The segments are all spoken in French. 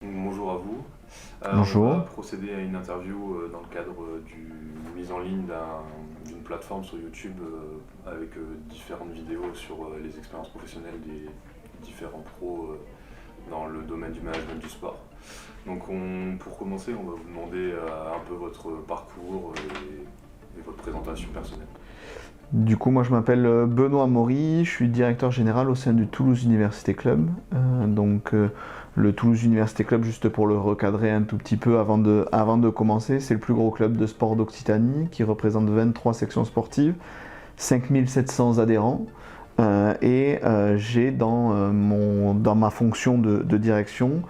Bonjour à vous. On va Bonjour. procéder à une interview dans le cadre d'une mise en ligne d'une plateforme sur YouTube avec différentes vidéos sur les expériences professionnelles des différents pros dans le domaine du management du sport. Donc pour commencer, on va vous demander un peu votre parcours et votre présentation personnelle. Du coup, moi je m'appelle Benoît Maury, je suis directeur général au sein du Toulouse Université Club. Le Toulouse Université Club, juste pour le recadrer un tout petit peu avant de commencer, c'est le plus gros club de sport d'Occitanie qui représente 23 sections sportives, 5700 adhérents. J'ai dans ma fonction de direction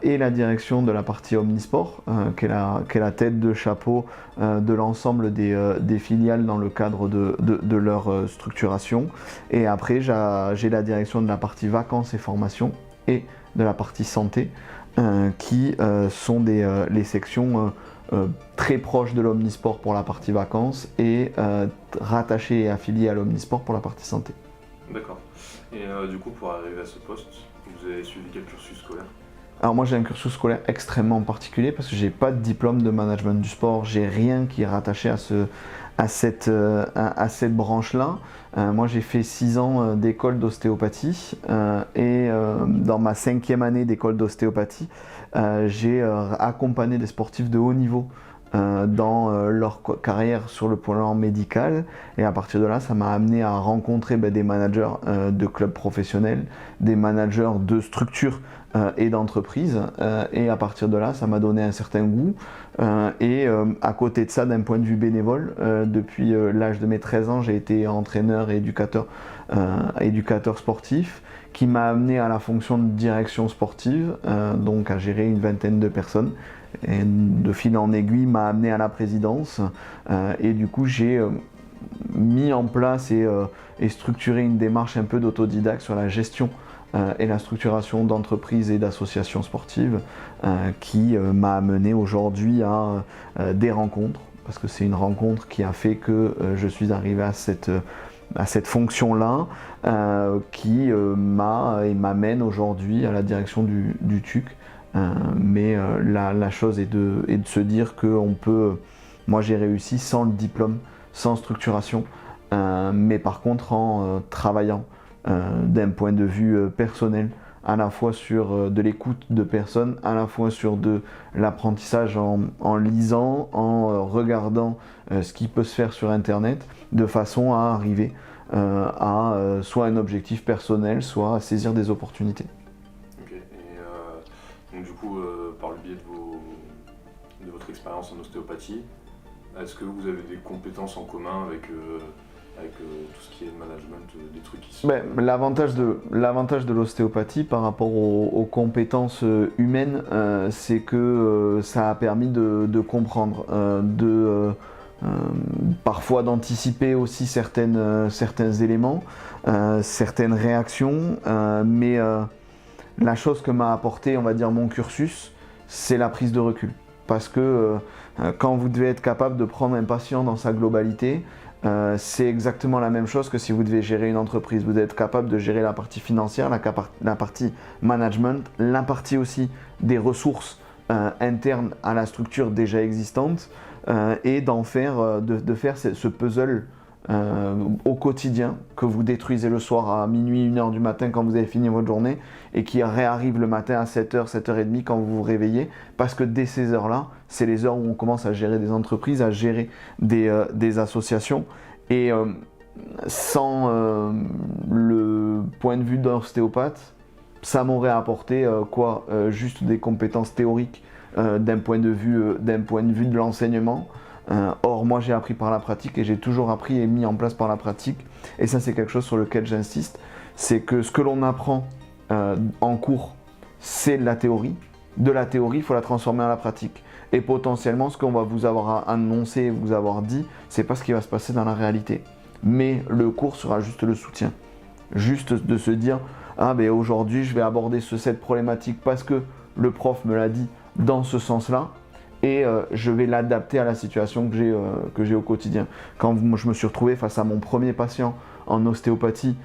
et la direction de la partie Omnisport, qui est la tête de chapeau de l'ensemble des filiales dans le cadre de leur structuration. Et après, j'ai la direction de la partie vacances et formation et de la partie santé, qui sont les sections très proches de l'Omnisport pour la partie vacances et rattachées et affiliées à l'Omnisport pour la partie santé. D'accord. Et du coup, pour arriver à ce poste, vous avez suivi quel cursus scolaire? Alors moi j'ai un cursus scolaire extrêmement particulier parce que j'ai pas de diplôme de management du sport, j'ai rien qui est rattaché à cette branche-là. Moi j'ai fait 6 ans d'école d'ostéopathie dans ma 5e année d'école d'ostéopathie, j'ai accompagné des sportifs de haut niveau dans leur carrière sur le plan médical, et à partir de là ça m'a amené à rencontrer des managers de clubs professionnels, des managers de structures et d'entreprises, et à partir de là ça m'a donné un certain goût, à côté de ça, d'un point de vue bénévole, depuis l'âge de mes 13 ans j'ai été entraîneur et éducateur sportif, qui m'a amené à la fonction de direction sportive, donc à gérer une vingtaine de personnes, et de fil en aiguille m'a amené à la présidence, et du coup j'ai mis en place et structuré une démarche un peu d'autodidacte sur la gestion et la structuration d'entreprises et d'associations sportives, qui m'a amené aujourd'hui à des rencontres, parce que c'est une rencontre qui a fait que je suis arrivé à cette fonction-là, qui m'amène aujourd'hui à la direction du TUC. La chose est de se dire que moi j'ai réussi sans le diplôme, sans structuration, mais par contre en travaillant d'un point de vue personnel, à la fois sur de l'écoute de personnes, à la fois sur de l'apprentissage en lisant, en regardant ce qui peut se faire sur internet, de façon à arriver à soit un objectif personnel, soit à saisir des opportunités. Ok. Et donc du coup, par le biais de votre expérience en ostéopathie, est-ce que vous avez des compétences en commun avec tout ce qui est management, des trucs qui sont... L'avantage de l'ostéopathie par rapport aux compétences humaines, c'est que ça a permis de comprendre, parfois d'anticiper aussi certains éléments, certaines réactions, la chose que m'a apporté, on va dire, mon cursus, c'est la prise de recul. Parce que quand vous devez être capable de prendre un patient dans sa globalité, c'est exactement la même chose que si vous devez gérer une entreprise. Vous devez être capable de gérer la partie financière, la partie management, la partie aussi des ressources internes à la structure déjà existante, et de faire ce puzzle au quotidien, que vous détruisez le soir à minuit, 1h du matin quand vous avez fini votre journée, et qui réarrive le matin à 7h, 7h30 quand vous vous réveillez, parce que dès ces heures-là, c'est les heures où on commence à gérer des entreprises, à gérer des associations, et sans le point de vue d'ostéopathe, ça m'aurait apporté juste des compétences théoriques d'un point de vue de l'enseignement. Or, moi j'ai appris par la pratique, et j'ai toujours appris et mis en place par la pratique, et ça c'est quelque chose sur lequel j'insiste, c'est que ce que l'on apprend en cours, c'est de la théorie. De la théorie, il faut la transformer en la pratique. Et potentiellement, ce qu'on va vous avoir annoncé, vous avoir dit, c'est pas ce qui va se passer dans la réalité. Mais le cours sera juste le soutien. Juste de se dire, ah ben aujourd'hui je vais aborder cette problématique parce que le prof me l'a dit dans ce sens-là, et je vais l'adapter à la situation que j'ai au quotidien. Quand je me suis retrouvé face à mon premier patient en ostéopathie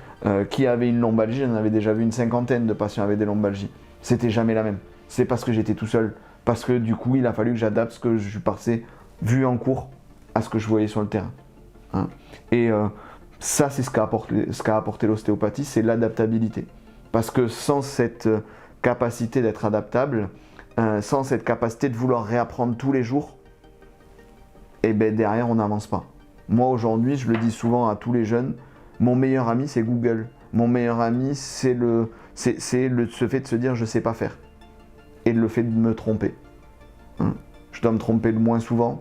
qui avait une lombalgie, j'en avais déjà vu une cinquantaine de patients avec des lombalgies. C'était jamais la même. c'est parce que j'étais tout seul. Parce que du coup, il a fallu que j'adapte ce que je passais vu en cours à ce que je voyais sur le terrain. Hein. Et ça, c'est ce qu'a apporté l'ostéopathie, c'est l'adaptabilité. Parce que sans cette capacité d'être adaptable, sans cette capacité de vouloir réapprendre tous les jours, et ben derrière, on n'avance pas. Moi, aujourd'hui, je le dis souvent à tous les jeunes, mon meilleur ami, c'est Google. Mon meilleur ami, c'est ce fait de se dire, je ne sais pas faire. Et le fait de me tromper. Hein. Je dois me tromper le moins souvent,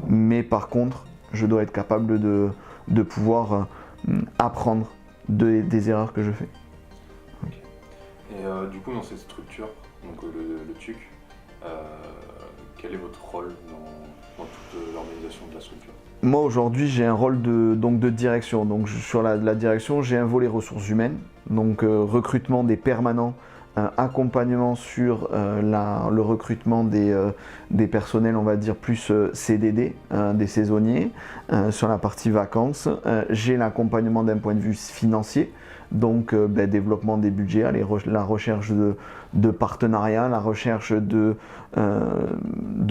mais par contre, je dois être capable de pouvoir apprendre des erreurs que je fais. Okay. Et du coup, dans cette structure, donc le TUC, quel est votre rôle dans toute l'organisation de la structure? Moi aujourd'hui j'ai un rôle de direction, donc sur la direction j'ai un volet ressources humaines, donc recrutement des permanents, accompagnement sur le recrutement des personnels on va dire plus CDD, des saisonniers, sur la partie vacances, j'ai l'accompagnement d'un point de vue financier, donc développement des budgets, la recherche de partenariats, la recherche de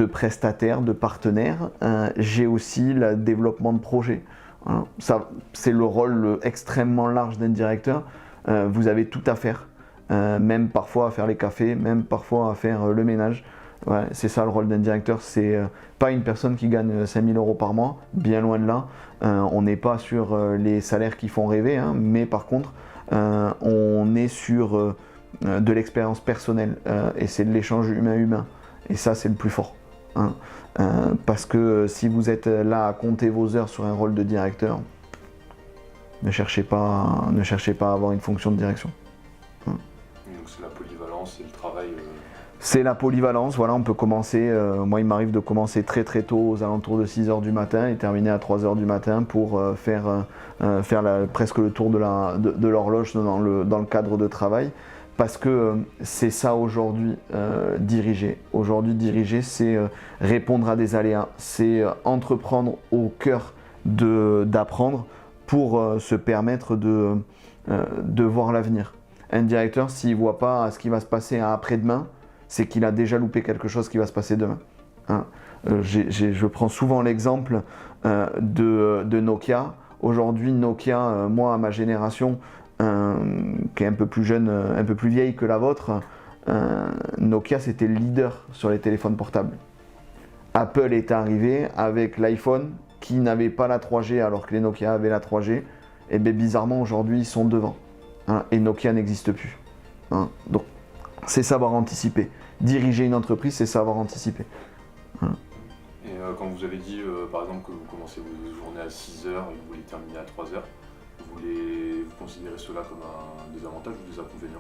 prestataires, de partenaires. J'ai aussi le développement de projets. Hein. Ça, c'est le rôle extrêmement large d'un directeur. Vous avez tout à faire, même parfois à faire les cafés, même parfois à faire le ménage. Ouais, c'est ça le rôle d'un directeur, c'est pas une personne qui gagne 5 000 € par mois, bien loin de là. On n'est pas sur les salaires qui font rêver, hein, mais par contre, on est sur de l'expérience personnelle et c'est de l'échange humain-humain. Et ça, c'est le plus fort. Hein. Parce que si vous êtes là à compter vos heures sur un rôle de directeur, ne cherchez pas à avoir une fonction de direction. Hein. Donc c'est la polyvalence et le travail. C'est la polyvalence, voilà, on peut commencer, moi il m'arrive de commencer très très tôt aux alentours de 6 h du matin et terminer à 3 h du matin pour faire presque le tour de l'horloge dans le cadre de travail. Parce que c'est ça aujourd'hui diriger. Aujourd'hui diriger, c'est répondre à des aléas, c'est entreprendre au cœur d'apprendre pour se permettre de voir l'avenir. Un directeur, s'il ne voit pas ce qui va se passer après-demain, c'est qu'il a déjà loupé quelque chose qui va se passer demain. Hein. Je prends souvent l'exemple de Nokia. Aujourd'hui, Nokia, moi à ma génération, qui est un peu plus jeune, un peu plus vieille que la vôtre, Nokia c'était le leader sur les téléphones portables. Apple est arrivé avec l'iPhone qui n'avait pas la 3G alors que les Nokia avaient la 3G. Et bien bizarrement aujourd'hui ils sont devant. Hein, et Nokia n'existe plus. Hein, donc c'est savoir anticiper. Diriger une entreprise, c'est savoir anticiper. Hein. Et quand vous avez dit par exemple que vous commencez vos journées à 6 h et que vous les terminez à 3 h, vous considérez cela comme un désavantage ou des inconvénients?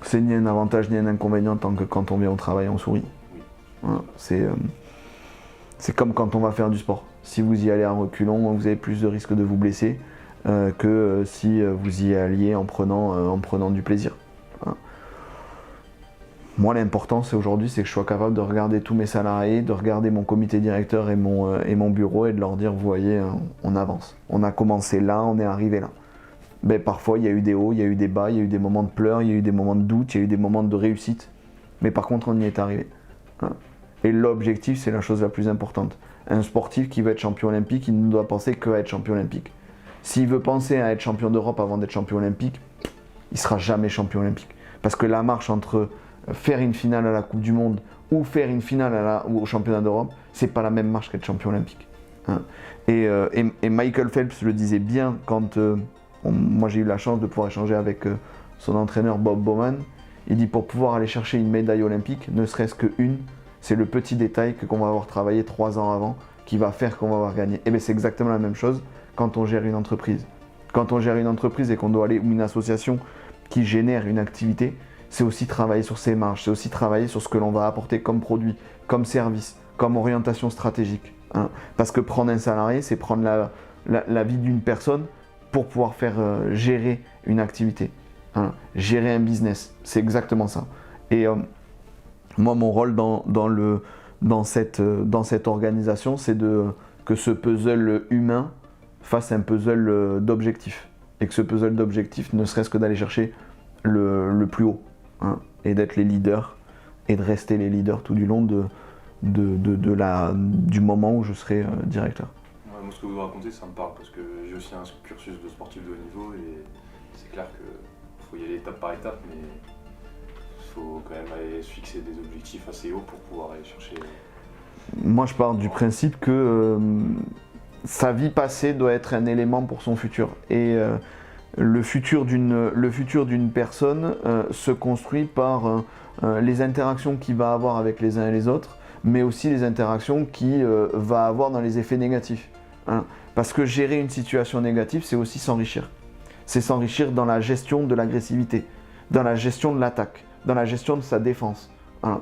C'est ni un avantage ni un inconvénient tant que quand on vient au travail on sourit. Oui. Hein, c'est comme quand on va faire du sport. Si vous y allez à reculons, vous avez plus de risques de vous blesser que si vous y alliez en prenant du plaisir. Hein. Moi l'important c'est aujourd'hui c'est que je sois capable de regarder tous mes salariés, de regarder mon comité directeur et mon bureau et de leur dire vous voyez on avance. On a commencé là, on est arrivé là. Ben, parfois il y a eu des hauts, il y a eu des bas, il y a eu des moments de pleurs, il y a eu des moments de doute, il y a eu des moments de réussite. Mais par contre on y est arrivé. Hein. Et l'objectif c'est la chose la plus importante. Un sportif qui veut être champion olympique, il ne doit penser qu'à être champion olympique. S'il veut penser à être champion d'Europe avant d'être champion olympique, il ne sera jamais champion olympique. Parce que la marche entre faire une finale à la Coupe du Monde ou faire une finale au championnat d'Europe, c'est pas la même marche qu'être champion olympique. Hein. Et Michael Phelps le disait bien quand moi j'ai eu la chance de pouvoir échanger avec son entraîneur Bob Bowman. Il dit pour pouvoir aller chercher une médaille olympique, ne serait-ce qu'une, c'est le petit détail qu'on va avoir travaillé 3 ans avant qui va faire qu'on va avoir gagné. Et bien c'est exactement la même chose quand on gère une entreprise. Quand on gère une entreprise et qu'on doit aller, ou une association qui génère une activité, c'est aussi travailler sur ses marges, c'est aussi travailler sur ce que l'on va apporter comme produit, comme service, comme orientation stratégique. Hein. Parce que prendre un salarié, c'est prendre la vie d'une personne pour pouvoir faire gérer une activité, hein. Gérer un business, c'est exactement ça. Et moi, mon rôle dans cette organisation, c'est que ce puzzle humain fasse un puzzle d'objectifs. Et que ce puzzle d'objectifs, ne serait-ce que d'aller chercher le plus haut. Hein. et d'être les leaders et de rester les leaders tout du long du moment où je serai directeur. Ouais, moi, ce que vous racontez, ça me parle parce que j'ai aussi un cursus de sportif de haut niveau et c'est clair qu'il faut y aller étape par étape, mais il faut quand même aller se fixer des objectifs assez hauts pour pouvoir aller chercher. Moi, je pars du principe que sa vie passée doit être un élément pour son futur. Et le futur d'une personne se construit par les interactions qu'il va avoir avec les uns et les autres, mais aussi les interactions qu'il va avoir dans les effets négatifs. Hein. Parce que gérer une situation négative, c'est aussi s'enrichir. C'est s'enrichir dans la gestion de l'agressivité, dans la gestion de l'attaque, dans la gestion de sa défense. Hein.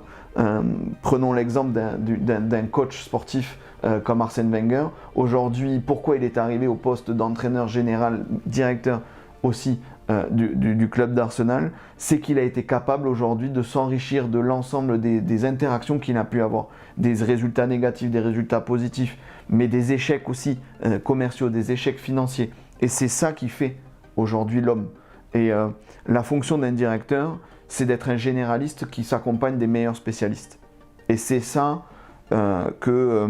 Prenons l'exemple d'un coach sportif comme Arsène Wenger. Aujourd'hui, pourquoi il est arrivé au poste d'entraîneur général, directeur aussi du club d'Arsenal, c'est qu'il a été capable aujourd'hui de s'enrichir de l'ensemble des interactions qu'il a pu avoir, des résultats négatifs, des résultats positifs, mais des échecs aussi commerciaux, des échecs financiers. Et c'est ça qui fait aujourd'hui l'homme. Et la fonction d'un directeur, c'est d'être un généraliste qui s'accompagne des meilleurs spécialistes. Et c'est ça que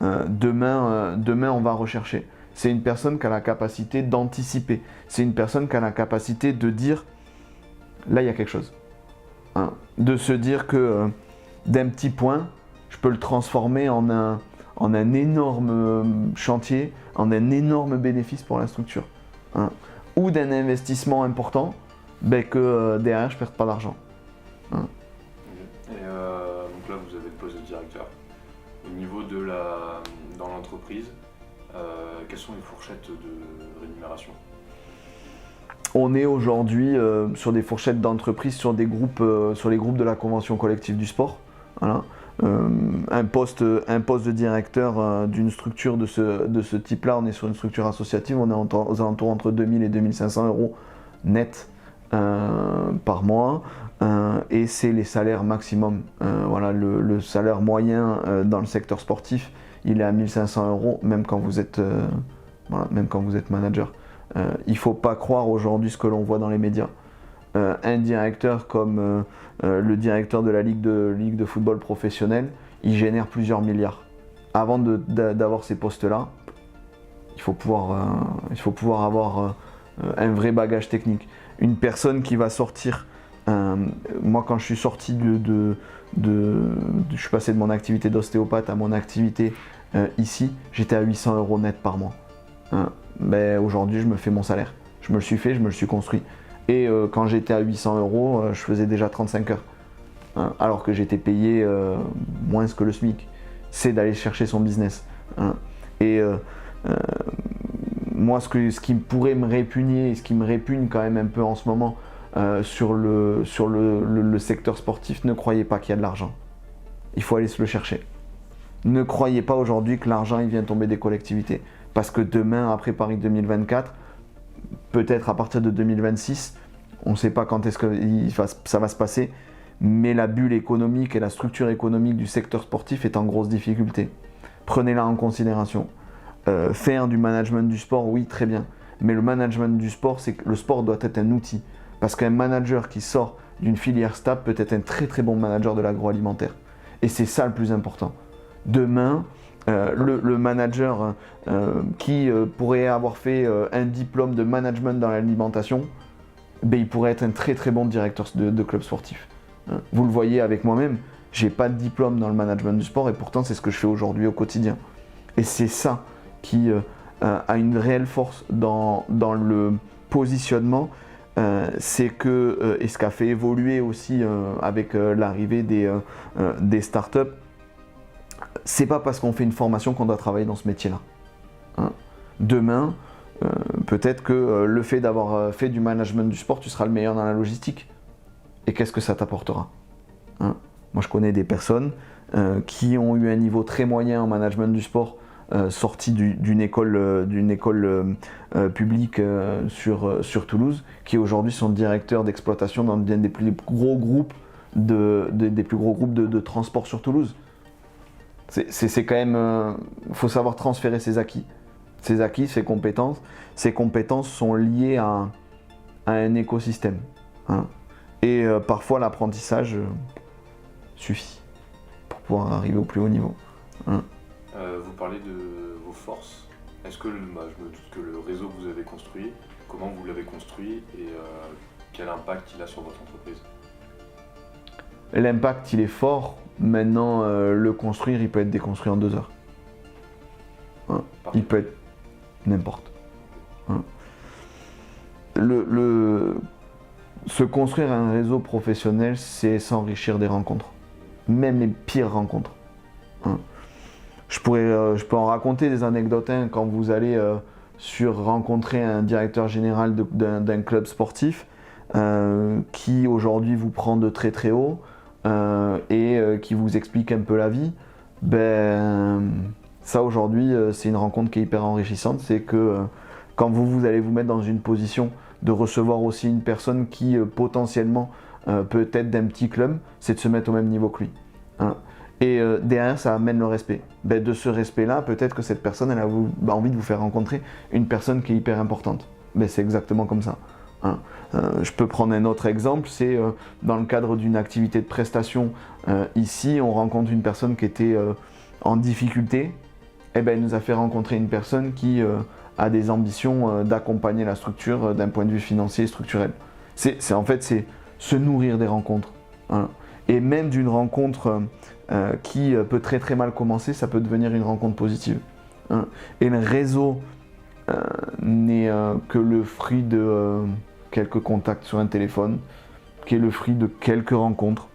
demain on va rechercher. C'est une personne qui a la capacité d'anticiper. C'est une personne qui a la capacité de dire, là il y a quelque chose. Hein. De se dire que d'un petit point, je peux le transformer en un énorme chantier, en un énorme bénéfice pour la structure. Hein. Ou d'un investissement important, que derrière je ne perde pas d'argent. Hein. Et donc là vous avez le poste de directeur. Au niveau dans l'entreprise, quelles sont les fourchettes de rémunération? On est aujourd'hui sur des fourchettes d'entreprise sur les groupes de la convention collective du sport. Voilà. Un poste de directeur d'une structure de ce type-là, on est sur une structure associative, on est aux alentours entre 2000 et 2500 euros net par mois, et c'est les salaires maximum. Voilà, le salaire moyen dans le secteur sportif, il est à 1500 euros, même quand vous êtes manager. Il ne faut pas croire aujourd'hui ce que l'on voit dans les médias. Un directeur comme le directeur de la ligue de football professionnel, il génère plusieurs milliards. Avant d'avoir ces postes-là, il faut pouvoir avoir un vrai bagage technique. Une personne qui va sortir, moi quand je suis sorti je suis passé de mon activité d'ostéopathe à mon activité ici, j'étais à 800 euros net par mois. Aujourd'hui, je me fais mon salaire. Je me le suis fait, je me le suis construit. Et quand j'étais à 800 euros, je faisais déjà 35 heures. Alors que j'étais payé moins que le SMIC. C'est d'aller chercher son business. Et moi, ce qui pourrait me répugner, et ce qui me répugne quand même un peu en ce moment sur le secteur sportif, ne croyez pas qu'il y a de l'argent. Il faut aller se le chercher. Ne croyez pas aujourd'hui que l'argent il vient tomber des collectivités. Parce que demain, après Paris 2024, peut-être à partir de 2026, on ne sait pas quand est-ce que ça va se passer, mais la bulle économique et la structure économique du secteur sportif est en grosse difficulté. Prenez-la en considération. Faire du management du sport, oui, très bien. Mais le management du sport, c'est que le sport doit être un outil. Parce qu'un manager qui sort d'une filière stable peut être un très très bon manager de l'agroalimentaire. Et c'est ça le plus important. Demain, le manager qui pourrait avoir fait un diplôme de management dans l'alimentation, il pourrait être un très très bon directeur de club sportif. Vous le voyez avec moi-même, j'ai pas de diplôme dans le management du sport et pourtant c'est ce que je fais aujourd'hui au quotidien. Et c'est ça qui a une réelle force dans le positionnement, c'est que, et ce qu'a fait évoluer aussi avec l'arrivée des startups, c'est pas parce qu'on fait une formation qu'on doit travailler dans ce métier-là. Hein. Demain, peut-être que le fait d'avoir fait du management du sport, tu seras le meilleur dans la logistique. Et qu'est-ce que ça t'apportera? Hein. Moi, je connais des personnes qui ont eu un niveau très moyen en management du sport, sortis d'une école publique sur Toulouse, qui aujourd'hui sont directeurs d'exploitation dans l'un des plus gros groupes de transport sur Toulouse. C'est quand même, faut savoir transférer ses acquis. Ses acquis, ses compétences sont liées à un écosystème. Hein. Et parfois l'apprentissage suffit pour pouvoir arriver au plus haut niveau. Vous parlez de vos forces. Est-ce que, je me doute que le réseau que vous avez construit, comment vous l'avez construit et quel impact il a sur votre entreprise? L'impact, il est fort. Maintenant, le construire, il peut être déconstruit en 2 heures. Il peut être n'importe. Se construire un réseau professionnel, c'est s'enrichir des rencontres. Même les pires rencontres. Je peux en raconter des anecdotes. Quand vous allez rencontrer un directeur général d'un club sportif qui aujourd'hui vous prend de très très haut et qui vous explique un peu la vie, ça aujourd'hui c'est une rencontre qui est hyper enrichissante. C'est que quand vous allez vous mettre dans une position de recevoir aussi une personne qui potentiellement peut être d'un petit club, c'est de se mettre au même niveau que lui. Et derrière, ça amène le respect. De ce respect-là, peut-être que cette personne, elle a envie de vous faire rencontrer une personne qui est hyper importante. C'est exactement comme ça. Je peux prendre un autre exemple, c'est dans le cadre d'une activité de prestation. Ici, on rencontre une personne qui était en difficulté. Elle nous a fait rencontrer une personne qui a des ambitions d'accompagner la structure d'un point de vue financier et structurel. C'est se nourrir des rencontres. Et même d'une rencontre qui peut très très mal commencer, ça peut devenir une rencontre positive. Et le réseau n'est que le fruit de quelques contacts sur un téléphone, qui est le fruit de quelques rencontres.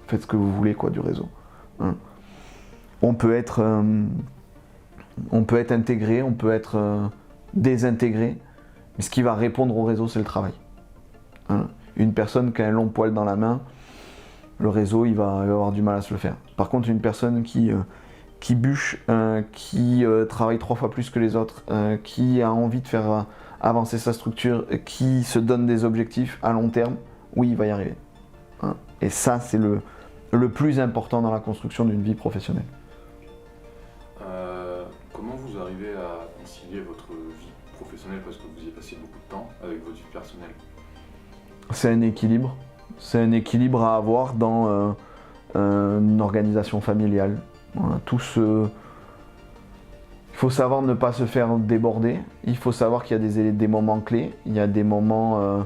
Faites ce que vous voulez du réseau. On peut être intégré, on peut être désintégré, mais ce qui va répondre au réseau, c'est le travail. Une personne qui a un long poil dans la main, le réseau, il va avoir du mal à se le faire. Par contre, une personne qui bûche, qui travaille 3 fois plus que les autres, qui a envie de faire avancer sa structure, qui se donne des objectifs à long terme, oui, il va y arriver. Et ça, c'est le plus important dans la construction d'une vie professionnelle. Comment vous arrivez à concilier votre vie professionnelle, parce que vous y passez beaucoup de temps, avec votre vie personnelle? C'est un équilibre. C'est un équilibre à avoir dans une organisation familiale. Voilà, il faut savoir ne pas se faire déborder. Il faut savoir qu'il y a des moments clés. Il y a des moments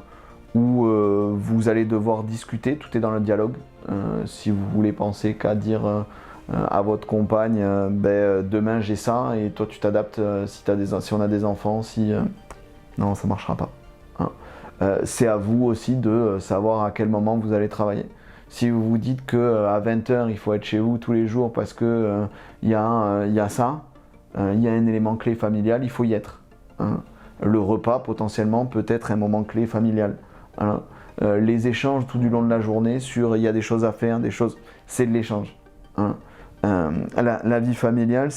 où vous allez devoir discuter. Tout est dans le dialogue. Si vous voulez penser qu'à dire à votre compagne, demain j'ai ça, et toi tu t'adaptes si on a des enfants, non, ça ne marchera pas. C'est à vous aussi de savoir à quel moment vous allez travailler. Si vous vous dites qu'à 20h il faut être chez vous tous les jours parce que y a ça, il y a un élément clé familial, il faut y être. Le repas potentiellement peut être un moment clé familial. Les échanges tout du long de la journée sur il y a des choses à faire, c'est de l'échange. La vie familiale,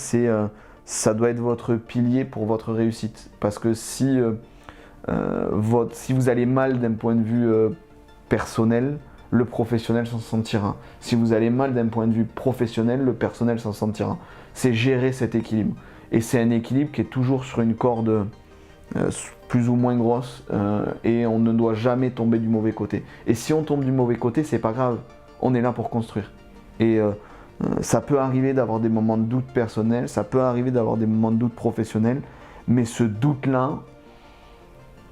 ça doit être votre pilier pour votre réussite. Parce que si vous allez mal d'un point de vue personnel, le professionnel s'en sentira. Si vous allez mal d'un point de vue professionnel, le personnel s'en sentira. C'est gérer cet équilibre. Et c'est un équilibre qui est toujours sur une corde plus ou moins grosse et on ne doit jamais tomber du mauvais côté. Et si on tombe du mauvais côté, c'est pas grave. On est là pour construire. Et ça peut arriver d'avoir des moments de doute personnel, ça peut arriver d'avoir des moments de doute professionnel, mais ce doute-là,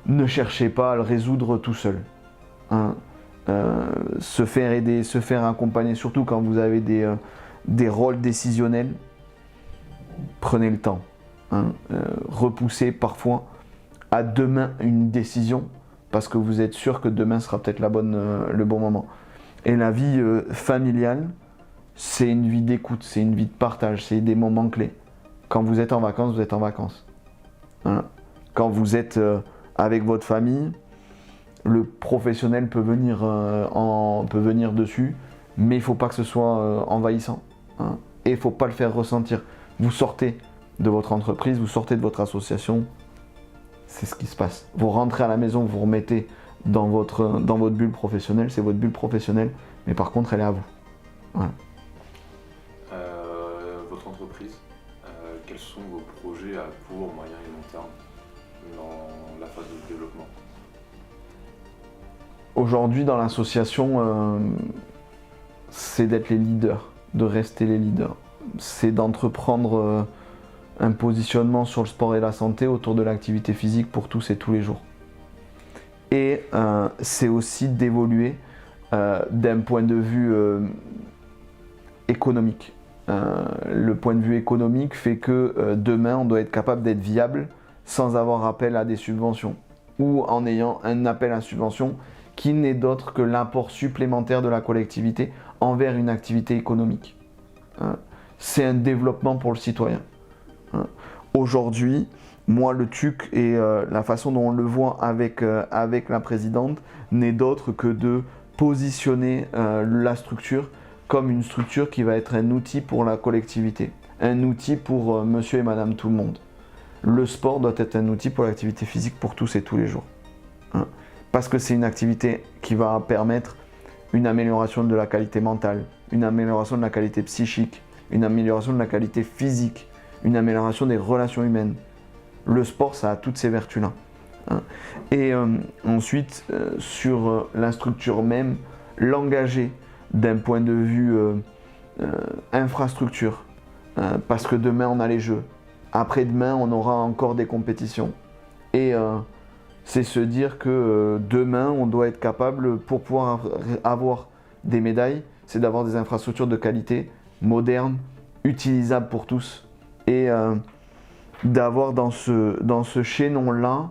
ne cherchez pas à le résoudre tout seul. Se faire aider, se faire accompagner, surtout quand vous avez des rôles décisionnels, prenez le temps. Repoussez parfois à demain une décision, parce que vous êtes sûr que demain sera peut-être le bon moment. Et la vie familiale, c'est une vie d'écoute, c'est une vie de partage, c'est des moments clés. Quand vous êtes en vacances, vous êtes en vacances. Quand vous êtes avec votre famille, le professionnel peut venir dessus, mais il ne faut pas que ce soit envahissant. Et il ne faut pas le faire ressentir. Vous sortez de votre entreprise, vous sortez de votre association, c'est ce qui se passe. Vous rentrez à la maison, vous remettez dans votre bulle professionnelle, c'est votre bulle professionnelle, mais par contre elle est à vous. Voilà. Votre entreprise, quels sont vos projets à court, moyen et long terme dans la phase de développement? Aujourd'hui, dans l'association, c'est d'être les leaders, de rester les leaders. C'est d'entreprendre un positionnement sur le sport et la santé autour de l'activité physique pour tous et tous les jours. Et c'est aussi d'évoluer d'un point de vue économique. Le point de vue économique fait que demain, on doit être capable d'être viable sans avoir appel à des subventions ou en ayant un appel à subvention qui n'est d'autre que l'apport supplémentaire de la collectivité envers une activité économique. C'est un développement pour le citoyen. Aujourd'hui, moi, le TUC et la façon dont on le voit avec la présidente n'est d'autre que de positionner la structure comme une structure qui va être un outil pour la collectivité, un outil pour monsieur et madame tout le monde. Le sport doit être un outil pour l'activité physique pour tous et tous les jours. Parce que c'est une activité qui va permettre une amélioration de la qualité mentale, une amélioration de la qualité psychique, une amélioration de la qualité physique, une amélioration des relations humaines. Le sport, ça a toutes ces vertus-là. Et ensuite, sur la structure même, l'engager d'un point de vue infrastructure. Parce que demain, on a les Jeux. Après-demain, on aura encore des compétitions. Et c'est se dire que demain, on doit être capable, pour pouvoir avoir des médailles, c'est d'avoir des infrastructures de qualité, modernes, utilisables pour tous. Et d'avoir dans ce chaînon-là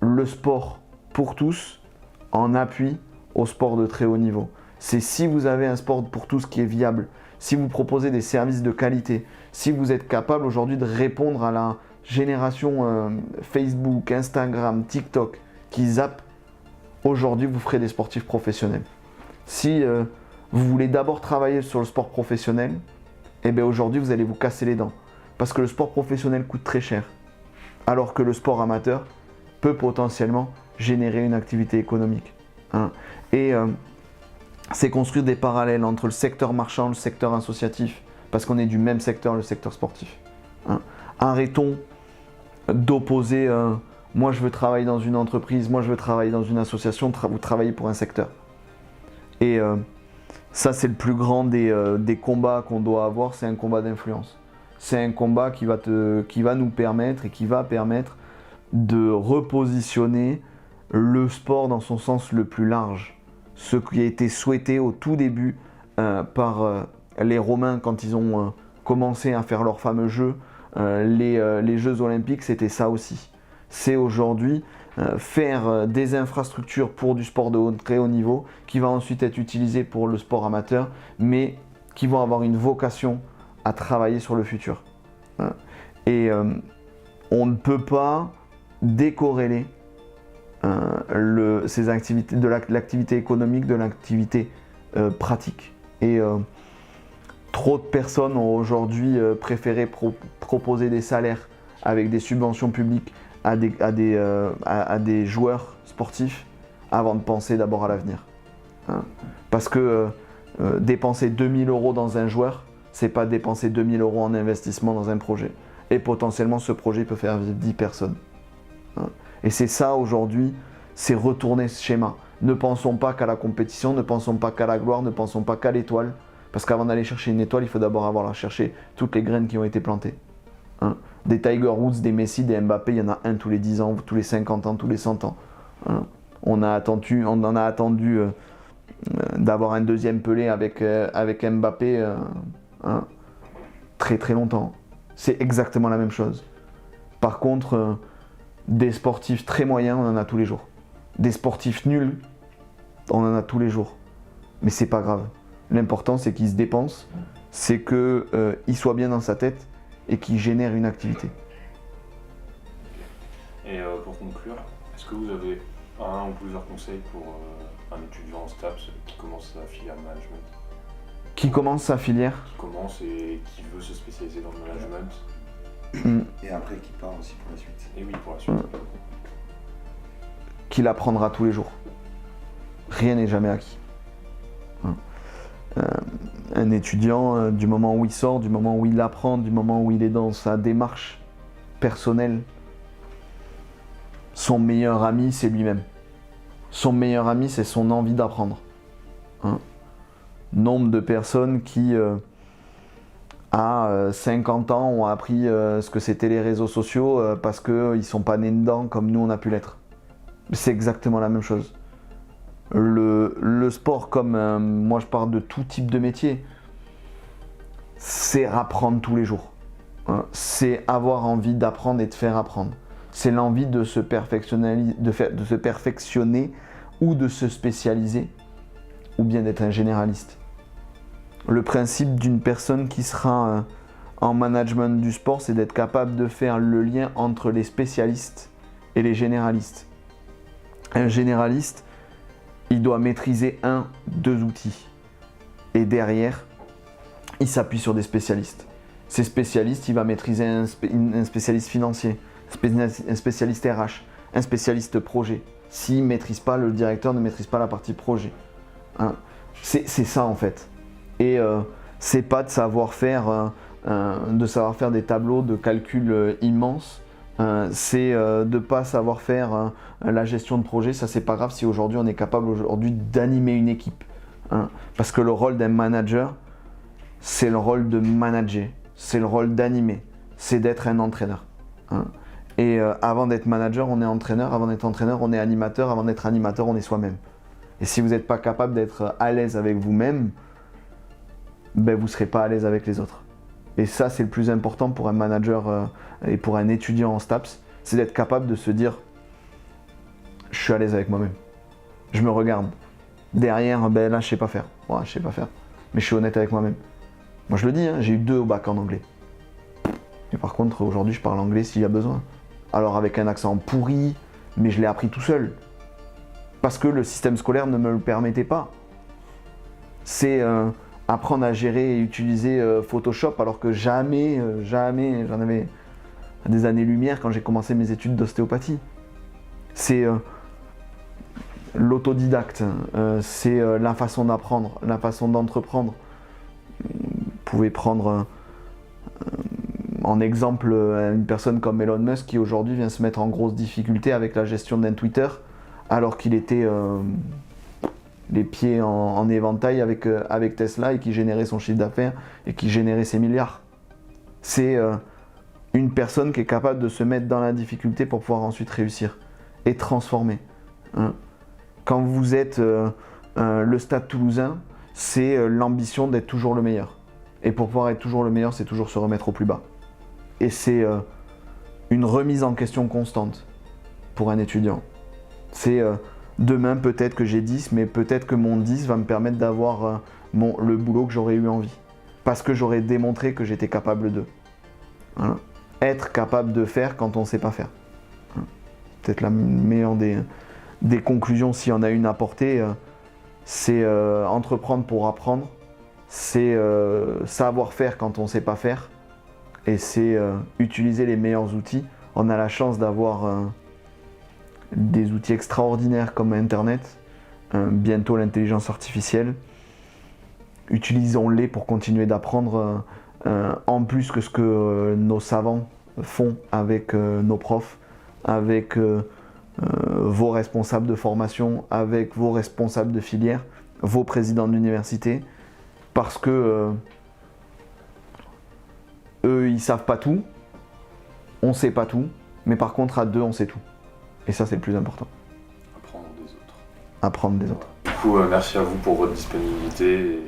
le sport pour tous en appui au sport de très haut niveau. C'est si vous avez un sport pour tous qui est viable, si vous proposez des services de qualité, si vous êtes capable aujourd'hui de répondre à la génération Facebook, Instagram, TikTok qui zappe, aujourd'hui vous ferez des sportifs professionnels. Si vous voulez d'abord travailler sur le sport professionnel, eh bien aujourd'hui vous allez vous casser les dents. Parce que le sport professionnel coûte très cher. Alors que le sport amateur peut potentiellement générer une activité économique. Et c'est construire des parallèles entre le secteur marchand et le secteur associatif. Parce qu'on est du même secteur, le secteur sportif. Arrêtons d'opposer moi je veux travailler dans une entreprise, moi je veux travailler dans une association, vous travaillez pour un secteur. Et ça c'est le plus grand des combats qu'on doit avoir, c'est un combat d'influence. C'est un combat qui va nous permettre et qui va permettre de repositionner le sport dans son sens le plus large. Ce qui a été souhaité au tout début par les Romains quand ils ont commencé à faire leurs fameux jeux. Les Jeux Olympiques, c'était ça aussi. C'est aujourd'hui faire des infrastructures pour du sport de très haut niveau qui va ensuite être utilisé pour le sport amateur, mais qui vont avoir une vocation à travailler sur le futur. Et on ne peut pas décorréler ces activités de l'activité économique de l'activité pratique. Et trop de personnes ont aujourd'hui préféré proposer des salaires avec des subventions publiques à des joueurs sportifs avant de penser d'abord à l'avenir. Parce que dépenser 2000 € dans un joueur, c'est pas dépenser 2000 € en investissement dans un projet. Et potentiellement, ce projet peut faire vivre 10 personnes. Et c'est ça aujourd'hui, c'est retourner ce schéma. Ne pensons pas qu'à la compétition, ne pensons pas qu'à la gloire, ne pensons pas qu'à l'étoile. Parce qu'avant d'aller chercher une étoile, il faut d'abord avoir à chercher toutes les graines qui ont été plantées. Des Tiger Woods, des Messi, des Mbappé, il y en a un tous les 10 ans, tous les 50 ans, tous les 100 ans. On en a attendu d'avoir un deuxième Pelé avec Mbappé très très longtemps. C'est exactement la même chose. Par contre, des sportifs très moyens, on en a tous les jours. Des sportifs nuls, on en a tous les jours. Mais c'est pas grave. L'important, c'est qu'ils se dépensent, c'est qu'il soit bien dans sa tête et qu'il génère une activité. Et pour conclure, est-ce que vous avez un ou plusieurs conseils pour un étudiant en STAPS qui commence sa filière management? Qui commence sa filière? Qui commence et qui veut se spécialiser dans le management. Et après qui part aussi pour la suite. Et oui, pour la suite. Qu'il apprendra tous les jours. Rien n'est jamais acquis. Un étudiant, du moment où il sort, du moment où il apprend, du moment où il est dans sa démarche personnelle, son meilleur ami, c'est lui-même. son meilleur ami, c'est son envie d'apprendre. Hein. Nombre de personnes qui, à 50 ans, ont appris ce que c'était les réseaux sociaux parce qu'ils ne sont pas nés dedans comme nous, on a pu l'être. C'est exactement la même chose. Le sport, comme moi je parle de tout type de métier, c'est apprendre tous les jours. Hein. C'est avoir envie d'apprendre et de faire apprendre. C'est l'envie de se perfectionner ou de se spécialiser, ou bien d'être un généraliste. Le principe d'une personne qui sera en management du sport, c'est d'être capable de faire le lien entre les spécialistes et les généralistes. Un généraliste, il doit maîtriser deux outils. Et derrière, il s'appuie sur des spécialistes. Ces spécialistes, il va maîtriser un spécialiste financier, un spécialiste RH, un spécialiste projet. S'il ne maîtrise pas, le directeur ne maîtrise pas la partie projet. Hein. C'est ça en fait. Et c'est pas de savoir faire des tableaux de calcul immenses. C'est de ne pas savoir faire la gestion de projet. Ça, c'est pas grave si aujourd'hui on est capable d'animer une équipe. Hein. Parce que le rôle d'un manager, c'est le rôle de manager, c'est le rôle d'animer, c'est d'être un entraîneur. Hein. Et avant d'être manager, on est entraîneur, avant d'être entraîneur, on est animateur, avant d'être animateur, on est soi-même. Et si vous n'êtes pas capable d'être à l'aise avec vous-même, ben vous ne serez pas à l'aise avec les autres. Et ça, c'est le plus important pour un manager et pour un étudiant en STAPS, c'est d'être capable de se dire « je suis à l'aise avec moi-même, je me regarde. Derrière, ben là, je ne sais pas faire. Ouais, je sais pas faire, mais je suis honnête avec moi-même. » Moi, je le dis, hein, j'ai eu 2 au bac en anglais. Et par contre, aujourd'hui, je parle anglais s'il y a besoin. Alors avec un accent pourri, mais je l'ai appris tout seul. Parce que le système scolaire ne me le permettait pas. C'est apprendre à gérer et utiliser Photoshop alors que jamais, j'en avais des années-lumière quand j'ai commencé mes études d'ostéopathie. C'est l'autodidacte, c'est la façon d'apprendre, la façon d'entreprendre. Vous pouvez prendre en exemple une personne comme Elon Musk qui aujourd'hui vient se mettre en grosse difficulté avec la gestion d'un Twitter alors qu'il était les pieds en éventail avec Tesla et qui générait son chiffre d'affaires et qui générait ses milliards. C'est une personne qui est capable de se mettre dans la difficulté pour pouvoir ensuite réussir et transformer. Hein. Quand vous êtes le Stade Toulousain, c'est l'ambition d'être toujours le meilleur. Et pour pouvoir être toujours le meilleur, c'est toujours se remettre au plus bas. Et c'est une remise en question constante pour un étudiant. C'est demain peut-être que j'ai 10, mais peut-être que mon 10 va me permettre d'avoir le boulot que j'aurais eu envie. Parce que j'aurais démontré que j'étais capable de. Hein. Être capable de faire quand on ne sait pas faire. Hein. Peut-être la meilleure des conclusions, s'il y en a une à apporter, c'est entreprendre pour apprendre. C'est savoir faire quand on ne sait pas faire. Et c'est utiliser les meilleurs outils. On a la chance d'avoir des outils extraordinaires comme Internet, bientôt l'intelligence artificielle. Utilisons-les pour continuer d'apprendre en plus que ce que nos savants font avec nos profs, avec vos responsables de formation, avec vos responsables de filière, vos présidents d'université, parce que eux, ils savent pas tout, on sait pas tout, mais par contre, à 2, on sait tout. Et ça, c'est le plus important. Apprendre des autres. Apprendre des autres. Du coup, merci à vous pour votre disponibilité.